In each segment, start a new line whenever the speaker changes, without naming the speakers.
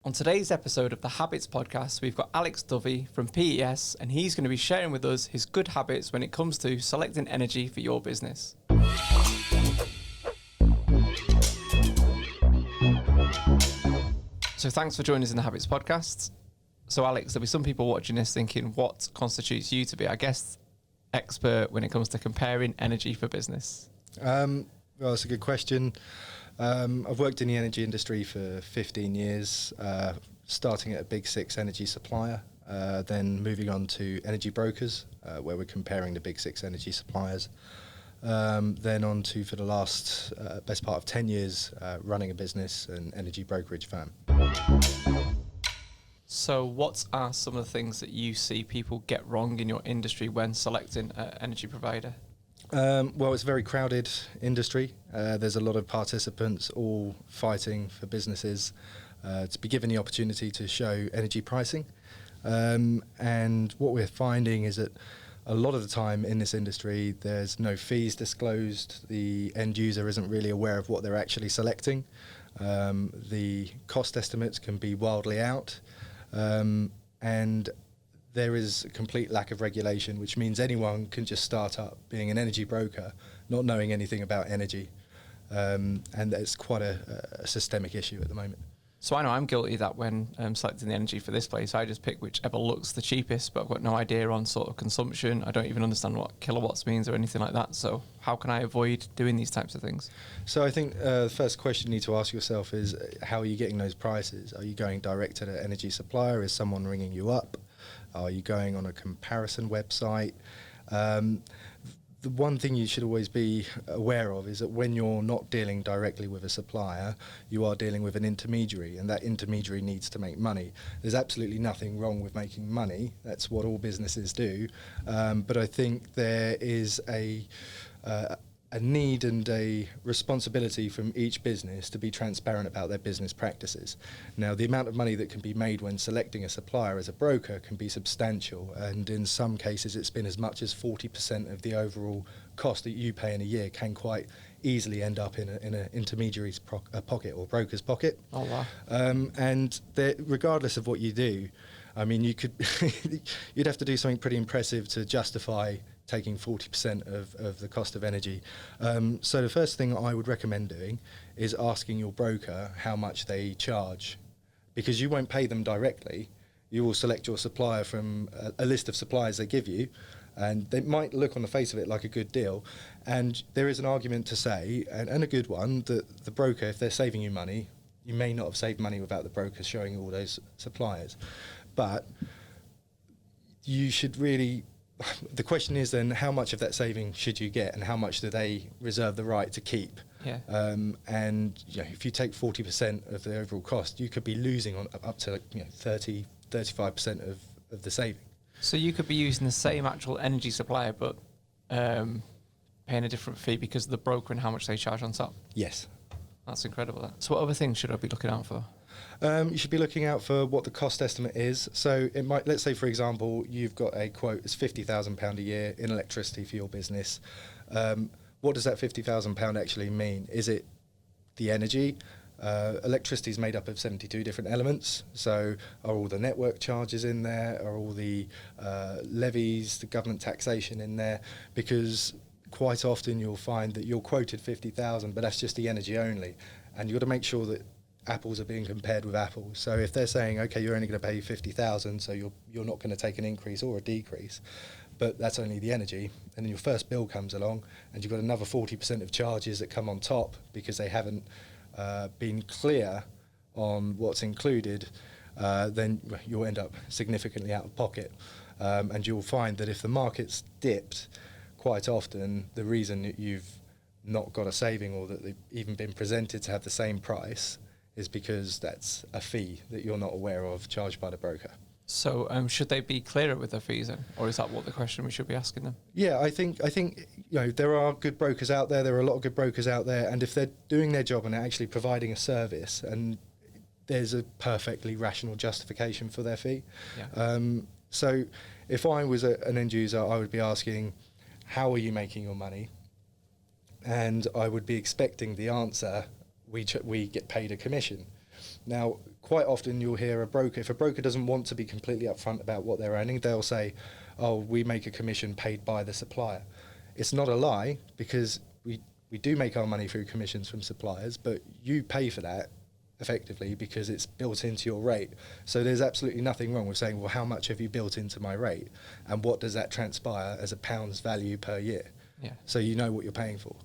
On today's episode of the Habitz Podcast, we've got Alex Dovey from PES, and he's going to be sharing with us his good habits when it comes to selecting energy for your business. So thanks for joining us in the Habitz Podcast. So Alex, there'll be some people watching this thinking, what constitutes you to be, I guess, expert when it comes to comparing energy for business?
Well, that's a good question. I've worked in the energy industry for 15 years, starting at a big six energy supplier, then moving on to energy brokers, where we're comparing the big six energy suppliers. Then on to, for the last best part of 10 years, running a business, an energy brokerage firm.
So what are some of the things that you see people get wrong in your industry when selecting an energy provider?
Well, it's a very crowded industry. There's a lot of participants all fighting for businesses to be given the opportunity to show energy pricing. And what we're finding is that a lot of the time in this industry, there's no fees disclosed. The end user isn't really aware of what they're actually selecting. The cost estimates can be wildly out. And there is a complete lack of regulation, which means anyone can just start up being an energy broker, not knowing anything about energy. And it's quite a systemic issue at the moment.
So I know I'm guilty of that when selecting the energy for this place. I just pick whichever looks the cheapest, but I've got no idea on sort of consumption. I don't even understand what kilowatts means or anything like that. So how can I avoid doing these types of things?
So I think the first question you need to ask yourself is, how are you getting those prices? Are you going direct to the energy supplier? Is someone ringing you up? Are you going on a comparison website? The one thing you should always be aware of is that when you're not dealing directly with a supplier, you are dealing with an intermediary, and that intermediary needs to make money. There's absolutely nothing wrong with making money. That's what all businesses do. But I think there is a need and a responsibility from each business to be transparent about their business practices. Now, the amount of money that can be made when selecting a supplier as a broker can be substantial, and in some cases it's been as much as 40% of the overall cost that you pay in a year can quite easily end up in an intermediary's pocket or broker's pocket.
Oh, wow.
And regardless of what you do, I mean, you'd have to do something pretty impressive to justify taking 40% of the cost of energy. So the first thing I would recommend doing is asking your broker how much they charge, because you won't pay them directly. You will select your supplier from a list of suppliers they give you, and they might look on the face of it like a good deal. And there is an argument to say, and a good one, that the broker, if they're saving you money, you may not have saved money without the broker showing you all those suppliers. But you should really, the question is then, how much of that saving should you get, and how much do they reserve the right to keep?
Yeah.
And if you take 40% of the overall cost, you could be losing on up to 30, 35% of the saving.
So you could be using the same actual energy supplier, but paying a different fee because of the broker and how much they charge on top?
Yes.
That's incredible. That. So what other things should I be looking out for?
You should be looking out for what the cost estimate is. So it might, let's say for example, you've got a quote, it's £50,000 a year in electricity for your business. What does that £50,000 actually mean? Is it the energy? Electricity is made up of 72 different elements. So are all the network charges in there? Are all the levies, the government taxation in there? Because quite often you'll find that you're quoted 50,000, but that's just the energy only. And you've got to make sure that apples are being compared with apples. So if they're saying, okay, you're only going to pay 50,000, so you're not going to take an increase or a decrease, but that's only the energy, and then your first bill comes along and you've got another 40% of charges that come on top because they haven't been clear on what's included, then you'll end up significantly out of pocket. And you'll find that if the market's dipped, quite often the reason that you've not got a saving, or that they've even been presented to have the same price, is because that's a fee that you're not aware of charged by the broker.
So should they be clearer with their fees then? Or is that what the question we should be asking them?
Yeah, I think there are good brokers out there. There are a lot of good brokers out there. And if they're doing their job and they're actually providing a service, and there's a perfectly rational justification for their fee.
Yeah.
So if I was an end user, I would be asking, how are you making your money? And I would be expecting the answer, we get paid a commission. Now, quite often you'll hear if a broker doesn't want to be completely upfront about what they're earning, they'll say, oh, we make a commission paid by the supplier. It's not a lie, because we do make our money through commissions from suppliers, but you pay for that effectively because it's built into your rate. So there's absolutely nothing wrong with saying, well, how much have you built into my rate, and what does that transpire as a pound's value per year?
Yeah.
So you know what you're paying for.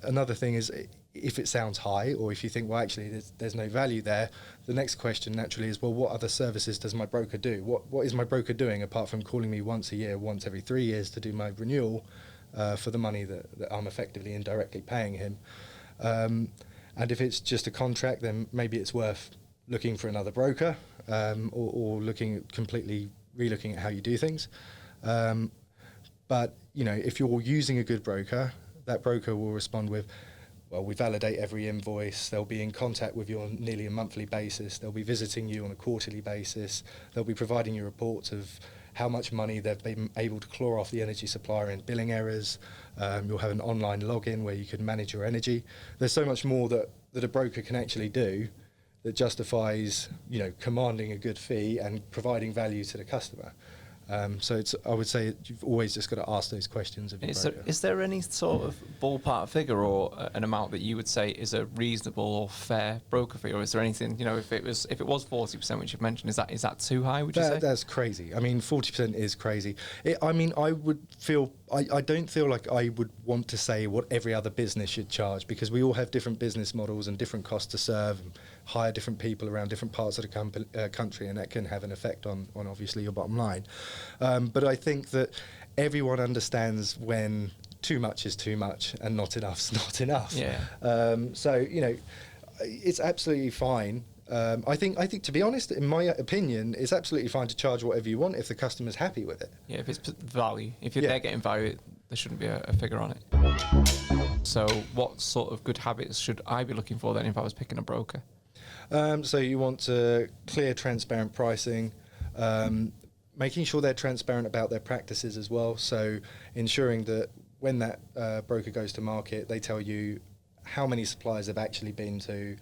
Another thing is, if it sounds high, or if you think, well, actually there's no value there, the next question naturally is, well, what other services does my broker do? What is my broker doing apart from calling me once a year, once every 3 years to do my renewal for the money that I'm effectively indirectly paying him? And if it's just a contract, then maybe it's worth looking for another broker, or relooking at how you do things. But if you're using a good broker, that broker will respond with, well, we validate every invoice. They'll be in contact with you on nearly a monthly basis. They'll be visiting you on a quarterly basis. They'll be providing you reports of how much money they've been able to claw off the energy supplier in billing errors. You'll have an online login where you can manage your energy. There's so much more that a broker can actually do that justifies, commanding a good fee and providing value to the customer. So I would say you've always just got to ask those questions of your broker.
Is there any sort of ballpark figure or an amount that you would say is a reasonable or fair broker fee, or is there anything, if it was 40%, which you've mentioned, is that too high? Would you say
that's crazy? I mean, 40% is crazy. I don't feel like I would want to say what every other business should charge, because we all have different business models and different costs to serve, and hire different people around different parts of the country, and that can have an effect on obviously your bottom line. But I think that everyone understands when too much is too much and not enough's not enough.
Yeah.
So it's absolutely fine. I think, to be honest, in my opinion, it's absolutely fine to charge whatever you want if the customer's happy with it.
Yeah, if it's value. If they're getting value, there shouldn't be a figure on it. So what sort of good habits should I be looking for then if I was picking a broker?
So you want clear, transparent pricing, making sure they're transparent about their practices as well. So ensuring that when that broker goes to market, they tell you how many suppliers they've actually been to,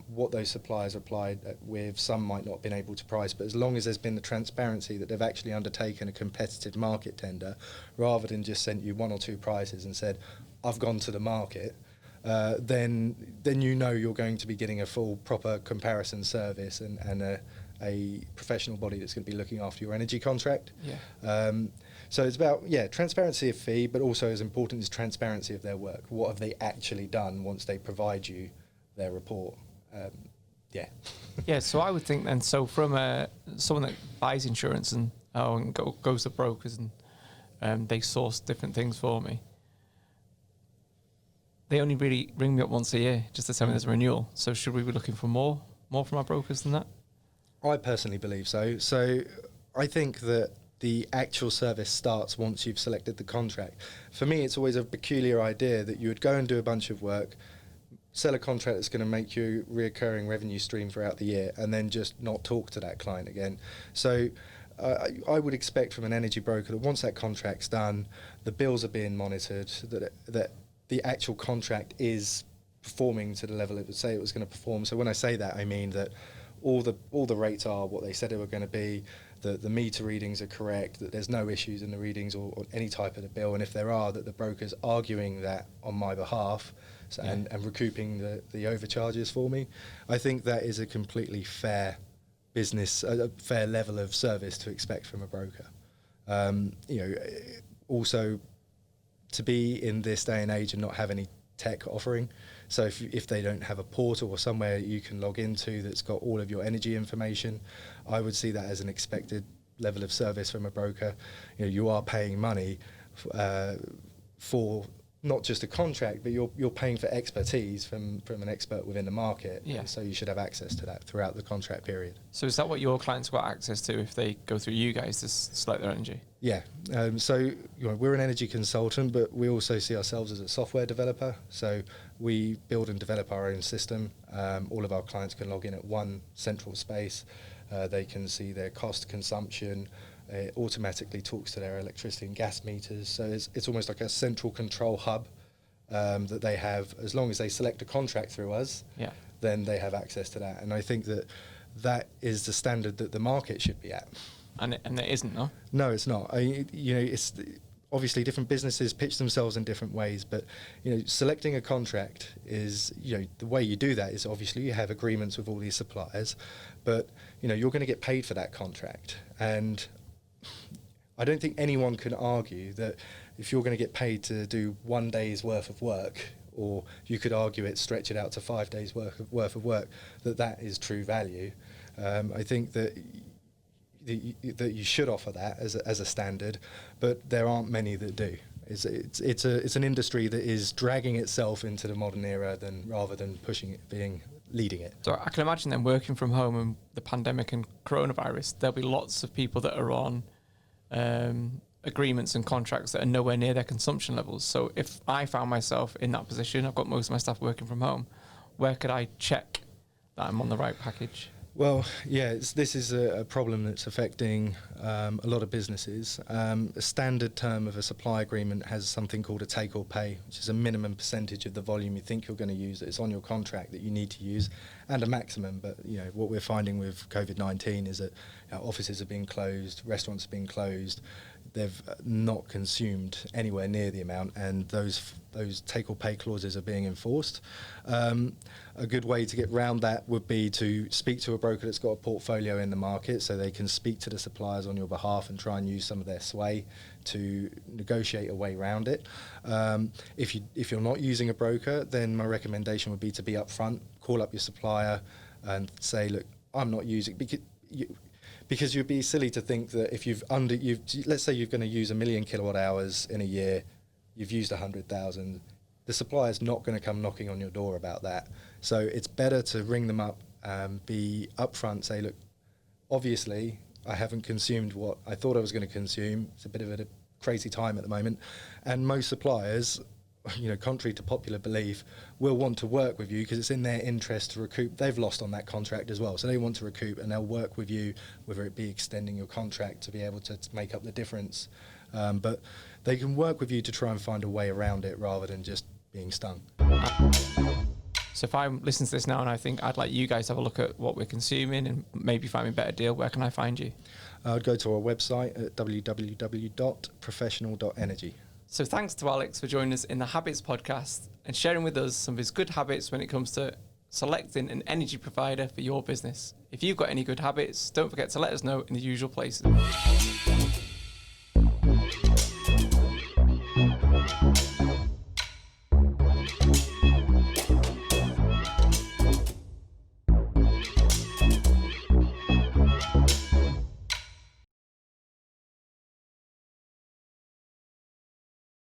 what those suppliers applied with. Some might not have been able to price, but as long as there's been the transparency that they've actually undertaken a competitive market tender, rather than just sent you one or two prices and said, I've gone to the market, then you're going to be getting a full, proper comparison service and a professional body that's going to be looking after your energy contract.
Yeah.
So it's about, transparency of fee, but also as important as transparency of their work. What have they actually done once they provide you their report?
Yeah, so I would think then, so from someone that buys insurance and goes to brokers and they source different things for me, they only really ring me up once a year just to tell me there's a renewal. So should we be looking for more from our brokers than that?
I personally believe so. So I think that the actual service starts once you've selected the contract. For me, it's always a peculiar idea that you would go and do a bunch of work, sell a contract that's going to make you a reoccurring revenue stream throughout the year, and then just not talk to that client again. So I would expect from an energy broker that once that contract's done, the bills are being monitored, that the actual contract is performing to the level it would say it was going to perform. So when I say that, I mean that all the rates are what they said they were going to be, the meter readings are correct, that there's no issues in the readings or any type of the bill, and if there are, that the broker's arguing that on my behalf and recouping the overcharges for me. I think that is a completely fair business, a fair level of service to expect from a broker. Also, to be in this day and age and not have any tech offering. So if they don't have a portal or somewhere you can log into that's got all of your energy information, I would see that as an expected level of service from a broker. You are paying money for not just a contract, but you're paying for expertise from an expert within the market.
Yeah.
So you should have access to that throughout the contract period.
So is that what your clients got access to if they go through you guys to select their energy?
Yeah. So we're an energy consultant, but we also see ourselves as a software developer. So we build and develop our own system. All of our clients can log in at one central space. They can see their cost consumption. It automatically talks to their electricity and gas meters. So it's almost like a central control hub that they have. As long as they select a contract through us, then they have access to that. And I think that is the standard that the market should be at.
And it isn't, no?
No, it's not. It's obviously different businesses pitch themselves in different ways, but selecting a contract is, the way you do that is obviously you have agreements with all these suppliers, but you're going to get paid for that contract. And I don't think anyone can argue that if you're going to get paid to do 1 day's worth of work, or you could argue it, stretch it out to 5 days worth of work, that is true value. I think that you should offer that as a standard, but there aren't many that do. It's an industry that is dragging itself into the modern era rather than pushing it, leading it.
So I can imagine then working from home and the pandemic and coronavirus, there'll be lots of people that are on agreements and contracts that are nowhere near their consumption levels. So if I found myself in that position, I've got most of my staff working from home, where could I check that I'm on the right package?
Well, yeah, this is a problem that's affecting a lot of businesses. A standard term of a supply agreement has something called a take or pay, which is a minimum percentage of the volume you think you're going to use that is on your contract that you need to use, and a maximum. But what we're finding with COVID-19 is that offices are being closed, restaurants are being closed. They've not consumed anywhere near the amount, and those take or pay clauses are being enforced. A good way to get around that would be to speak to a broker that's got a portfolio in the market, so they can speak to the suppliers on your behalf and try and use some of their sway to negotiate a way around it. If you're not using a broker, then my recommendation would be to be upfront, call up your supplier and say, look, I'm not using, because you'd be silly to think that if let's say you're going to use 1 million kilowatt hours in a year, you've used 100,000. The supplier's not going to come knocking on your door about that. So it's better to ring them up, be upfront, say, look, obviously I haven't consumed what I thought I was going to consume. It's a bit of a crazy time at the moment. And most suppliers, contrary to popular belief, will want to work with you because it's in their interest to recoup. They've lost on that contract as well, so they want to recoup, and they'll work with you, whether it be extending your contract to be able to make up the difference. But they can work with you to try and find a way around it rather than just being stung.
So if I'm listening to this now and I think I'd like you guys to have a look at what we're consuming and maybe find me a better deal, where can I find you?
I'd go to our website at www.professional.energy.
So thanks to Alex for joining us in the Habitz podcast and sharing with us some of his good habits when it comes to selecting an energy provider for your business. If you've got any good habits, don't forget to let us know in the usual places.